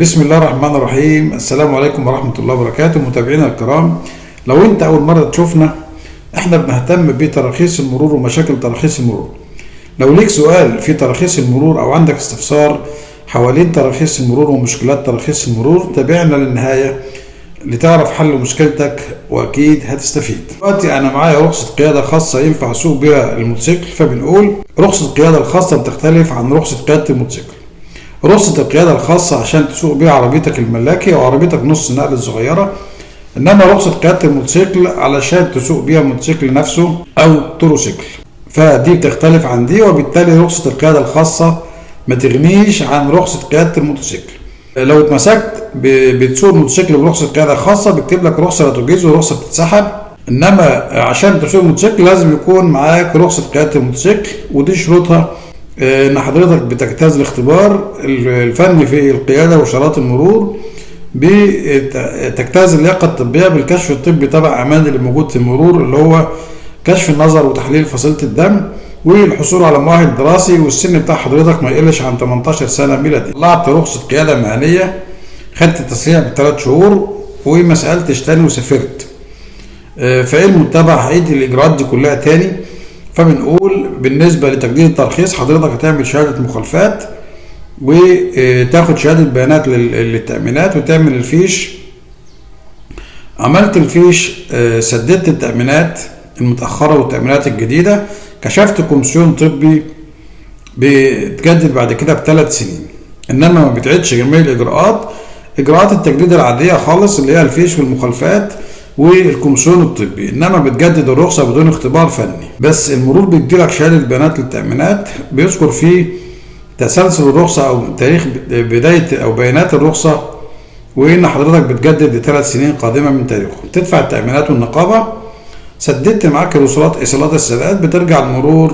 بسم الله الرحمن الرحيم. السلام عليكم ورحمة الله وبركاته. متابعينا الكرام، لو انت اول مرة تشوفنا، احنا بنهتم بتراخيص المرور ومشاكل تراخيص المرور. لو ليك سؤال في تراخيص المرور او عندك استفسار حوالين تراخيص المرور ومشكلات تراخيص المرور، تابعنا للنهاية لتعرف حل مشكلتك واكيد هتستفيد. دلوقتي انا معايا رخصة قيادة خاصة ينفع اسوق بها الموتوسيكل، فبنقول رخصة القيادة الخاصة بتختلف عن رخصة قيادة الموتوسيكل. رخصة القيادة الخاصة عشان تسوق بيها عربيتك الملاكي أو عربيتك نص نقل الصغيرة، إنما رخصة قيادة الموتوسيكل علشان تسوق بيها الموتوسيكل نفسه أو تروسيكل، فدي بتختلف عن دي، وبالتالي رخصة القيادة الخاصة ما تغنيش عن رخصة قيادة الموتوسيكل. لو اتمسكت بتسوق الموتوسيكل برخصة قيادة خاصة بيكتب لك رخصة لا تجيز ورخصة بتتسحب، إنما عشان تسوق الموتوسيكل لازم يكون معاك رخصة قيادة الموتوسيكل، ودي شروطها ان حضرتك بتجتاز الاختبار الفني في القياده واشارات المرور، بتجتاز اللياقه الطبيه بالكشف الطبي تبع امان اللي موجود في المرور، اللي هو كشف النظر وتحليل فصيله الدم، والحصول على مؤهل دراسي، والسن بتاع حضرتك ما يقلش عن 18 سنه ميلادي. طلعت رخصه قياده مهنيه، خدت التسريع ب3 شهور وما سالتش تاني وسافرت، فايه المتبع؟ هعيد الاجراءات دي كلها تاني. فبنقول بالنسبة لتجديد الترخيص حضرتك هتعمل شهادة مخالفات وتاخد شهادة بيانات للتأمينات وتعمل الفيش. عملت الفيش، سددت التأمينات المتأخرة والتأمينات الجديدة، كشفت كومسيون طبي بتجدد بعد كده ب3 سنين، انما ما بتعيدش جميع اجراءات التجديد العادية خالص اللي هي الفيش والمخالفات والكومسيون الطبي، انما بتجدد الرخصه بدون اختبار فني. بس المرور بيديلك شهاده بيانات للتامينات بيذكر فيه تسلسل الرخصه او تاريخ بدايه او بيانات الرخصه، وان حضرتك بتجدد ل3 سنين قادمه من تاريخه. تدفع التامينات والنقابه، سددت معاك ايصالات السداد، بترجع المرور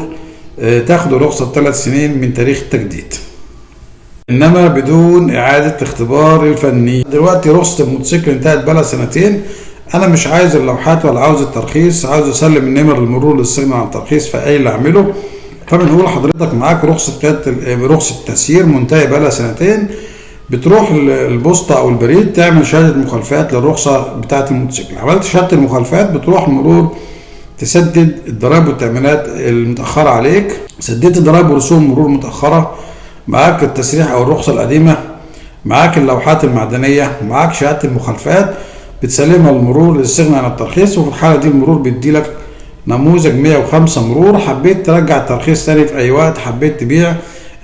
تاخد الرخصه 3 سنين من تاريخ التجديد، انما بدون اعاده الاختبار الفني. دلوقتي رخصه الموتوسيكل انتهت بقالها 2 سنين، انا مش عايز اللوحات ولا عاوز الترخيص، عاوز اسلم النمر المرور للاستغناء عن الترخيص، فايه اللي اعمله؟ فبنقول حضرتك معاك رخصه تسيير منتهيه بقالها 2 سنين، بتروح البوسطه او البريد تعمل شهاده مخالفات للرخصه بتاعه الموتوسيكل. عملت شهاده المخالفات، بتروح المرور تسدد الضرائب والتامينات المتاخره عليك، سددت ضرائب ورسوم مرور متاخره، معاك التسريح او الرخصه القديمه، معاك اللوحات المعدنيه، معاك شهاده المخالفات، بتسلمها للمرور للاستغناء عن الترخيص. وفي الحاله دي المرور بيديلك نموذج 105 مرور، حبيت ترجع الترخيص تاني في اي وقت، حبيت تبيع،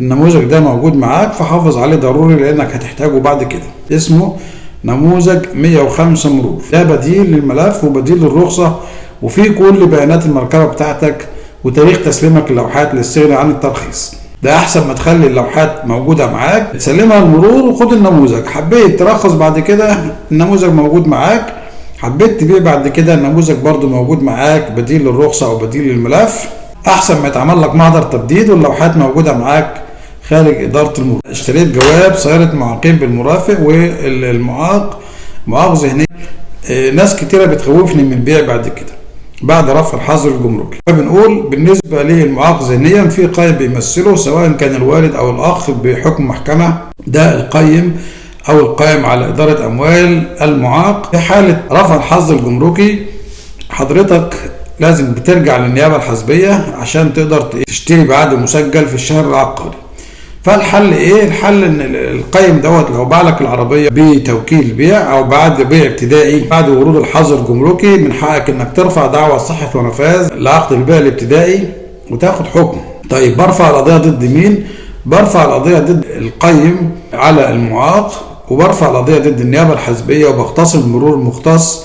النموذج ده موجود معاك، فحافظ عليه ضروري لانك هتحتاجه بعد كده. اسمه نموذج 105 مرور، ده بديل للملف وبديل للرخصه، وفي كل بيانات المركبه بتاعتك وتاريخ تسليمك للوحات للاستغناء عن الترخيص. ده احسن ما تخلي اللوحات موجوده معاك، تسلمها للمرور وخد النموذج. حبيت ترخص بعد كده، النموذج موجود معاك، حبيت تبيع بعد كده، النموذج برضو موجود معاك، بديل للرخصه او بديل للملف. احسن ما يتعمل لك محضر تبديد واللوحات موجوده معاك خارج اداره المرور. اشتريت جواب سياره معاقين بالمرافق، والمعاق معاق ذهني، ناس كتيره بتخوفني من البيع بعد كده بعد رفع الحظر الجمركي. فبنقول بالنسبه للمعاق ذهنيا في قيم بيمثله، سواء كان الوالد او الاخ بحكم محكمه، ده القيم او القائم على اداره اموال المعاق. في حاله رفع الحظر الجمركي حضرتك لازم بترجع للنيابه الحزبيه عشان تقدر تشتري بعقد مسجل في الشهر العقاري. فالحل ايه؟ الحل ان القيم دوت لو باع لك العربيه بتوكيل بيع او بعد بيع ابتدائي بعد ورود الحظر الجمركي، من حقك انك ترفع دعوى صحه ونفاذ لعقد البيع الابتدائي وتاخد حكم. طيب برفع القضيه ضد مين؟ برفع القضيه ضد القيم على المعاق، وبرفع القضيه ضد النيابه الحزبيه، وبختصم المرور المختص.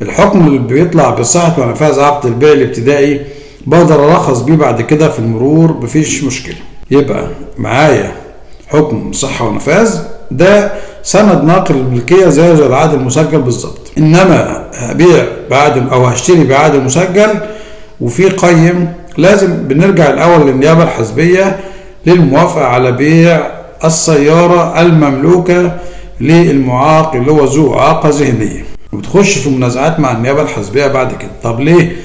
الحكم اللي بيطلع بصحه ونفاذ عقد البيع الابتدائي بقدر ارخص بيه بعد كده في المرور، مفيش مشكله. يبقى معايا حكم صحة ونفاذ، ده سند ناقل الملكية زي العقد المسجل بالظبط. انما هبيع بعد او هشتري بعقد مسجل وفي قيم، لازم بنرجع الاول للنيابة الحزبية للموافقة على بيع السيارة المملوكة للمعاق اللي هو ذو إعاقة ذهنية، وبتخش في منازعات مع النيابة الحزبية بعد كده. طب ليه؟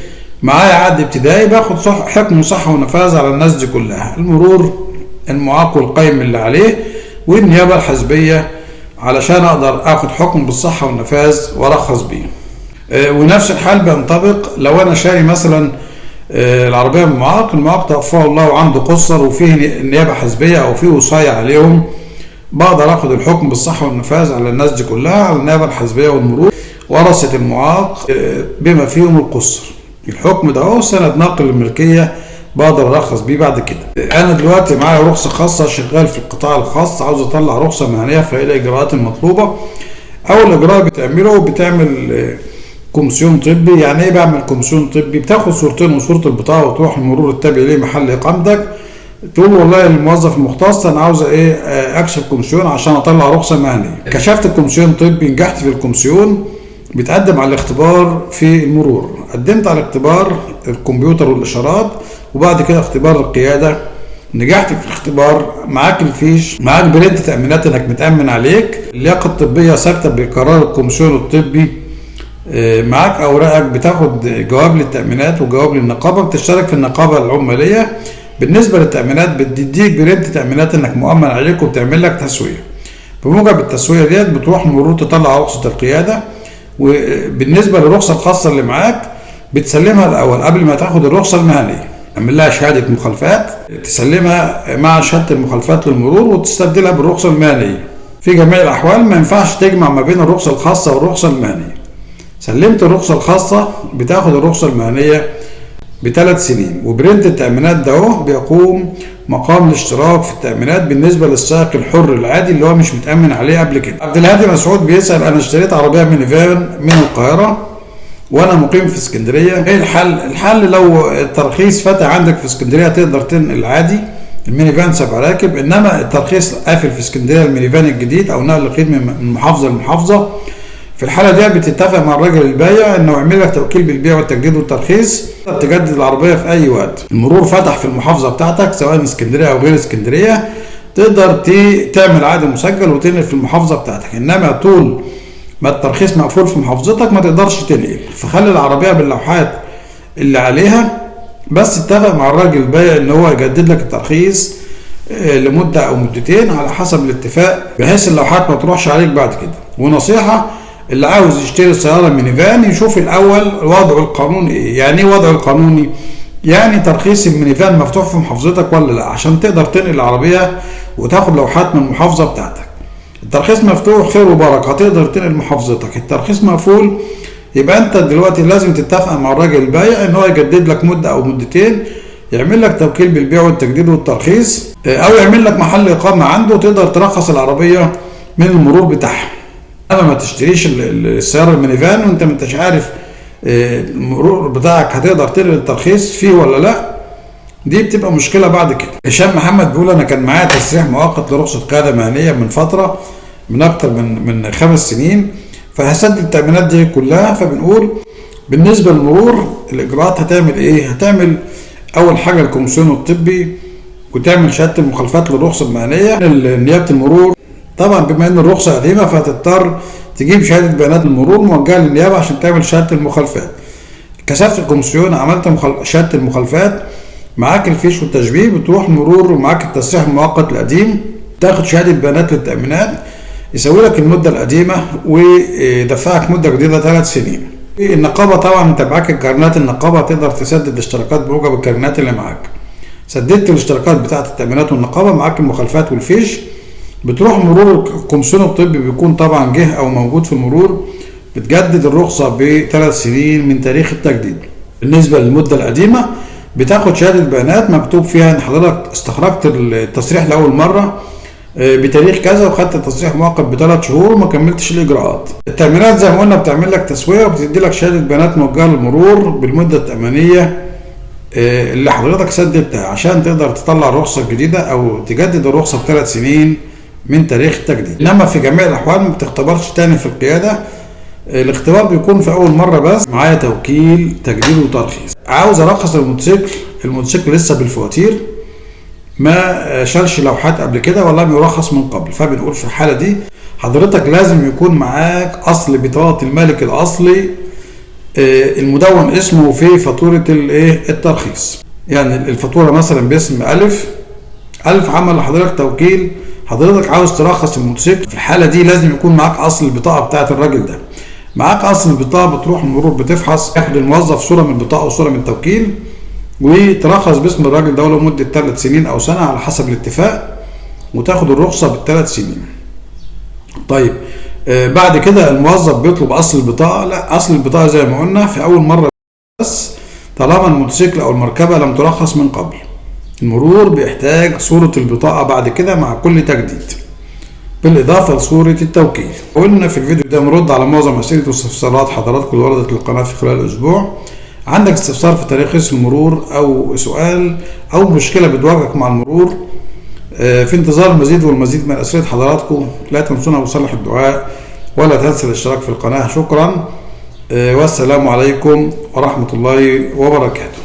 معايا عقد ابتدائي باخد حكم صحة ونفاذ على الناس دي كلها، المرور، المعاق والقيم اللي عليه، والنيابة الحزبية علشان اقدر اخد حكم بالصحة والنفاذ وارخص بيه. ونفس الحال بينطبق لو انا شاري مثلا العربية من المعاق توفاه الله وعنده قصر وفيه نيابة حزبية او فيه وصاية عليهم، بقدر اخد الحكم بالصحة والنفاذ على الناس دي كلها، على النيابة الحزبية والمرور ورثة المعاق بما فيهم القصر. الحكم ده هو سند ناقل الملكية بقدر ارخص بيه بعد كده. انا دلوقتي معايا رخصة خاصة، شغال في القطاع الخاص، عاوز اطلع رخصة مهنية، فايه الاجراءات المطلوبة؟ اول اجراء بتعمل كومسيون طبي. يعني ايه بعمل كومسيون طبي؟ بتاخد صورتين وصورة البطاقة وتروح المرور التابع ليه محل اقامتك، تقول والله الموظف المختص انا عاوز اكشف كومسيون عشان اطلع رخصة مهنية. كشفت الكومسيون طبي، نجحت في الكومسيون، بتقدم على الاختبار في المرور. قدمت على اختبار الكمبيوتر والاشارات وبعد كده اختبار القيادة، نجحت في الاختبار، معاك الفيش، معاك بريد تأمينات انك متأمن عليك، اللياقة الطبية ثابتة بقرار الكومسيون الطبي، معاك اوراقك، بتاخد جواب للتأمينات وجواب للنقابة، بتشترك في النقابة العمالية. بالنسبة للتأمينات بتديك بريد تأمينات انك مؤمن عليك وبتعمل لك تسوية. بموجب التسوية ديت بتروح المرور تطلع رخصة القيادة. وبالنسبة للرخصة الخاصة اللي معاك بتسلمها الأول قبل ما تاخد الرخصة المهنية، تعمل لها شهادة مخالفات، تسلمها مع شهادة المخالفات للمرور وتستبدلها بالرخصة المهنية. في جميع الأحوال ما ينفعش تجمع ما بين الرخصة الخاصة والرخصة المهنية. سلمت الرخصة الخاصة بتاخد الرخصة المهنية ب3 سنين، وبرنت التأمينات ده هو بيقوم مقام الاشتراك في التأمينات بالنسبة للسائق الحر العادي اللي هو مش متأمن عليه قبل كده. عبد الهادي مسعود بيسأل: أنا اشتريت عربية مينيفان من القاهرة وأنا مقيم في اسكندرية، إيه الحل؟ الحل لو الترخيص فتح عندك في اسكندرية تقدر تنقل عادي المينيفان 7 راكب، إنما الترخيص قافل في اسكندرية المينيفان الجديد أو نقل الخدمة من محافظة لمحافظة. في الحالة دي بتتفق مع الراجل البايع انه يعمل لك توكيل بالبيع والتجديد والترخيص، تجدد العربية في اي وقت. المرور فتح في المحافظة بتاعتك سواء اسكندرية او غير اسكندرية، تقدر تعمل عقد مسجل وتنقل في المحافظة بتاعتك، انما طول ما الترخيص مقفول في محافظتك ما تقدرش تنقل. فخلي العربية باللوحات اللي عليها، بس اتفق مع الراجل البايع ان هو يجدد لك الترخيص لمدة او مدتين على حسب الاتفاق، بحيث اللوحات ما تروحش عليك بعد كده. ونصيحة: اللي عاوز يشتري سيارة مينيفان يشوف الأول وضعه القانوني إيه. يعني إيه وضعه القانوني؟ يعني ترخيص المينيفان مفتوح في محافظتك ولا لا، عشان تقدر تنقل العربية وتاخد لوحات من المحافظة بتاعتك. الترخيص مفتوح خير وبركة، هتقدر تنقل محافظتك. الترخيص مقفول يبقى أنت دلوقتي لازم تتفق مع الراجل البايع إن هو يجدد لك مدة أو مدتين، يعمل لك توكيل بالبيع والتجديد والترخيص، أو يعمل لك محل إقامة عنده تقدر ترخص العربية من المرور بتاعها. اما ما تشتريش السيارة المينيفان وانت ما انتش عارف المرور بتاعك هتقدر تنقل الترخيص فيه ولا لا، دي بتبقى مشكلة بعد كده. هشام محمد بيقول: انا كان معايا تسريح مؤقت لرخصة قيادة مهنية من فترة، من اكتر من 5 سنين، فهسدد التأمينات دي كلها. فبنقول بالنسبة للمرور الاجراءات هتعمل ايه؟ هتعمل اول حاجة الكومسيون الطبي، وتعمل شهادة المخالفات للرخصة المهنية. نيابة المرور طبعا بما ان الرخصة قديمة فهتضطر تجيب شهادة بيانات المرور موجهة للنيابة عشان تعمل شهادة المخالفات. كشفت الكومسيون، عملت شهادة المخالفات، معاك الفيش والتشبيه، بتروح المرور ومعاك التسريح المؤقت القديم، تاخد شهادة بيانات للتأمينات، يسوي لك المدة القديمة ويدفعك مدة جديدة 3 سنين. النقابة طبعا انت معاك الكارنات، النقابة تقدر تسدد اشتراكات بموجب الكارنات اللي معاك. سددت الاشتراكات بتاعت التأمينات والنقابة، معاك المخالفات والفيش، بتروح مرور. الكومسيون الطبي بيكون طبعا جه او موجود في المرور، بتجدد الرخصة ب3 سنين من تاريخ التجديد. بالنسبة للمدة القديمة بتاخد شهادة بيانات مكتوب فيها ان حضرتك استخرجت التصريح لأول مرة بتاريخ كذا، وخدت التصريح مؤقت ب3 شهور وما كملتش الاجراءات. التأمينات زي ما قلنا بتعمل لك تسوية وبتدي لك شهادة بيانات موجهة للمرور بالمدة التأمينية اللي حضرتك سددتها عشان تقدر تطلع الرخصة الجديدة او تجدد الرخصة ب3 سنين من تاريخ التجديد. انما في جميع الاحوال ما بتختبرش تاني في القيادة، الاختبار بيكون في اول مرة بس. معايا توكيل تجديد وترخيص. عاوز ارخص الموتوسيكل لسه بالفواتير، ما شالش لوحات قبل كده ولا يرخص من قبل. فبنقول في الحالة دي حضرتك لازم يكون معاك اصل بطاقة المالك الاصلي المدون اسمه في فاتورة الترخيص. يعني الفاتورة مثلا باسم ألف ألف عمل لحضرتك توكيل. حضرتك عاوز ترخص الموتوسيكل، في الحالة دي لازم يكون معاك أصل البطاقة بتاعة الراجل ده. معاك أصل البطاقة، بتروح المرور بتفحص، ياخد الموظف صورة من البطاقة وصورة من التوكيل، وترخص باسم الراجل ده لمدة 3 سنين أو سنة على حسب الاتفاق، وتاخد الرخصة بال3 سنين. طيب بعد كده الموظف بيطلب أصل البطاقة. لا، أصل البطاقة زي ما قلنا في أول مرة بس، طالما الموتوسيكل أو المركبة لم ترخص من قبل. المرور بيحتاج صورة البطاقة بعد كده مع كل تجديد، بالإضافة لصورة التوكيل. قلنا في الفيديو ده نرد على معظم أسئلة واستفسارات حضراتكم اللي وردت للقناة في خلال الأسبوع. عندك استفسار في تراخيص المرور أو سؤال أو مشكلة بتواجهك مع المرور، في انتظار المزيد والمزيد من أسئلة حضراتكم. لا تنسونا بصالح الدعاء، ولا تنسى الاشتراك في القناة. شكرا، والسلام عليكم ورحمة الله وبركاته.